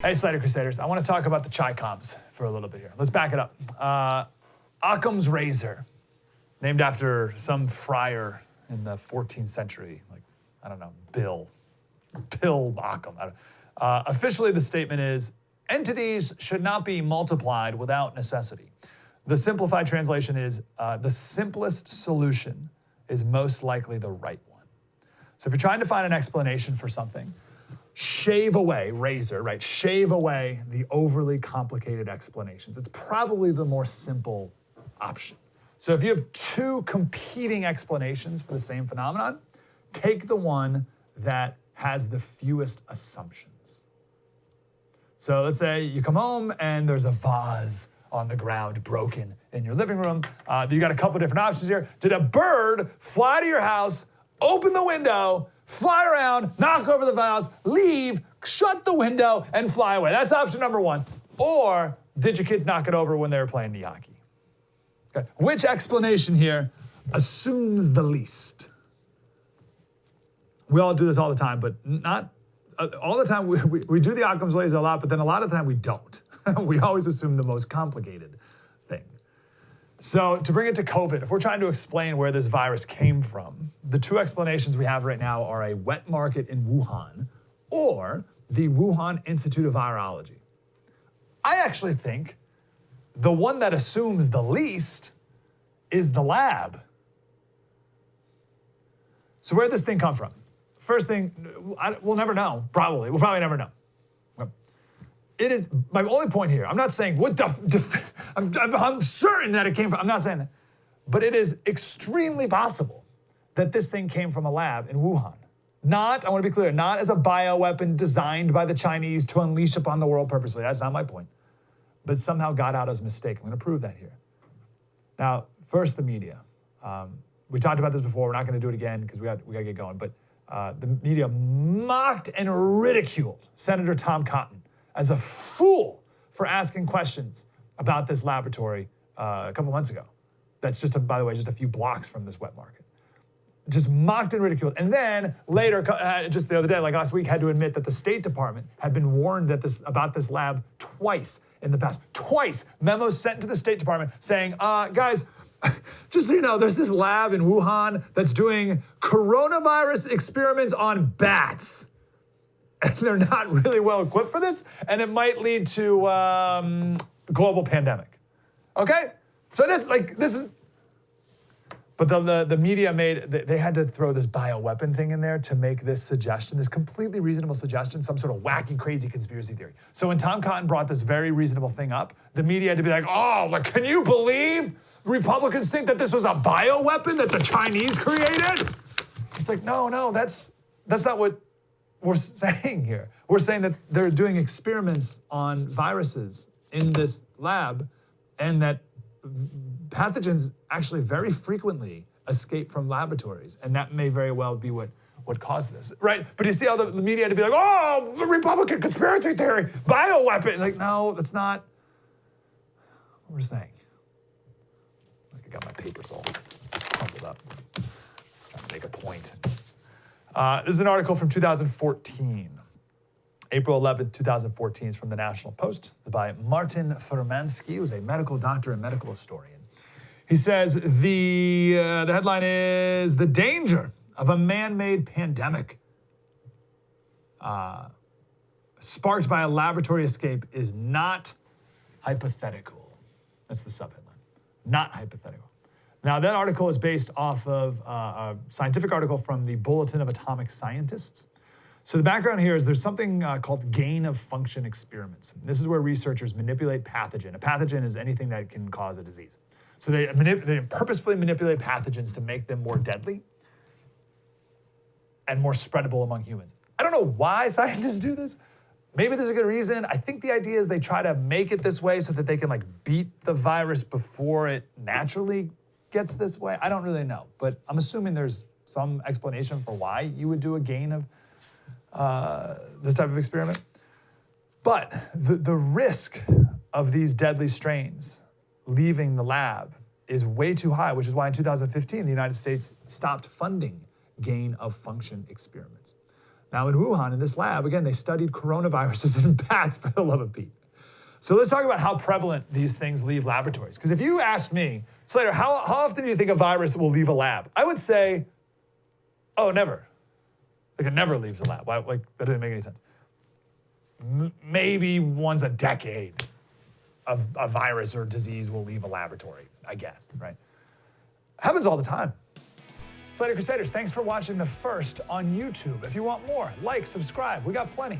Hey, Slater Crusaders. I want to talk about the Chi-Coms for a little bit here. Let's back it up. Occam's razor, named after some friar in the 14th century, like, I don't know, Bill Occam. Officially, the statement is, entities should not be multiplied without necessity. The simplified translation is, the simplest solution is most likely the right one. So if you're trying to find an explanation for something, shave away, razor, right? Shave away the overly complicated explanations. It's probably the more simple option. So if you have two competing explanations for the same phenomenon, take the one that has the fewest assumptions. So let's say you come home and there's a vase on the ground broken in your living room. You got a couple different options here. Did a bird fly to your house, open the window, fly around, knock over the vase, leave, shut the window, and fly away? That's option number one. Or did your kids knock it over when they were playing knee hockey? Okay. Which explanation here assumes the least? We all do this all the time, but not all the time. We do the Occam's razor a lot, but then a lot of the time we don't. We always assume the most complicated thing. So to bring it to COVID, if we're trying to explain where this virus came from, the two explanations we have right now are a wet market in Wuhan or the Wuhan Institute of Virology. I actually think the one that assumes the least is the lab. So where did this thing come from? First thing, we'll never know, probably. We'll probably never know. It is, my only point here, I'm not saying, I'm certain that it came from, I'm not saying that. But it is extremely possible that this thing came from a lab in Wuhan. Not, I want to be clear, not as a bioweapon designed by the Chinese to unleash upon the world purposely. That's not my point. But somehow got out as a mistake. I'm going to prove that here. Now, first, the media. We talked about this before. We're not going to do it again because we got to get going. But the media mocked and ridiculed Senator Tom Cotton as a fool for asking questions about this laboratory a couple months ago. That's just, by the way, just a few blocks from this wet market. Just mocked and ridiculed. And then later, just the other day, like last week, had to admit that the State Department had been warned about this lab twice in the past. Twice, memos sent to the State Department saying, guys, just so you know, there's this lab in Wuhan that's doing coronavirus experiments on bats. And they're not really well equipped for this, and it might lead to global pandemic. Okay? So that's like, this is, but the media they had to throw this bioweapon thing in there to make this suggestion, this completely reasonable suggestion, some sort of wacky, crazy conspiracy theory. So when Tom Cotton brought this very reasonable thing up, the media had to be like, oh, like, can you believe Republicans think that this was a bioweapon that the Chinese created? It's like, no, that's not what we're saying here. We're saying that they're doing experiments on viruses in this lab and that pathogens actually very frequently escape from laboratories. And that may very well be what caused this, right? But you see how the media had to be like, oh, the Republican conspiracy theory, bioweapon. Like, no, that's not what we're saying. Like I got my papers all crumpled up. Just trying to make a point. This is an article from 2014. April 11th, 2014 is from the National Post by Martin Furmansky, who's a medical doctor and medical historian. He says the headline is "The Danger of a Man-Made Pandemic Sparked by a Laboratory Escape is Not Hypothetical." That's the subheadline. Not hypothetical. Now, that article is based off of a scientific article from the Bulletin of Atomic Scientists. So the background here is there's something called gain-of-function experiments. This is where researchers manipulate pathogen. A pathogen is anything that can cause a disease. So they purposefully manipulate pathogens to make them more deadly and more spreadable among humans. I don't know why scientists do this. Maybe there's a good reason. I think the idea is they try to make it this way so that they can like beat the virus before it naturally gets this way. I don't really know, but I'm assuming there's some explanation for why you would do a gain of this type of experiment. But the risk of these deadly strains leaving the lab is way too high, which is why in 2015, the United States stopped funding gain-of-function experiments. Now in Wuhan, in this lab, again, they studied coronaviruses in bats, for the love of Pete. So let's talk about how prevalent these things leave laboratories. Because if you ask me, Slater, how often do you think a virus will leave a lab? I would say, oh, never. Like it never leaves a lab. Why, like that doesn't make any sense. Maybe once a decade of a virus or disease will leave a laboratory, I guess, right? Happens all the time. Slater Crusaders, thanks for watching the first on YouTube. If you want more, like, subscribe. We got plenty.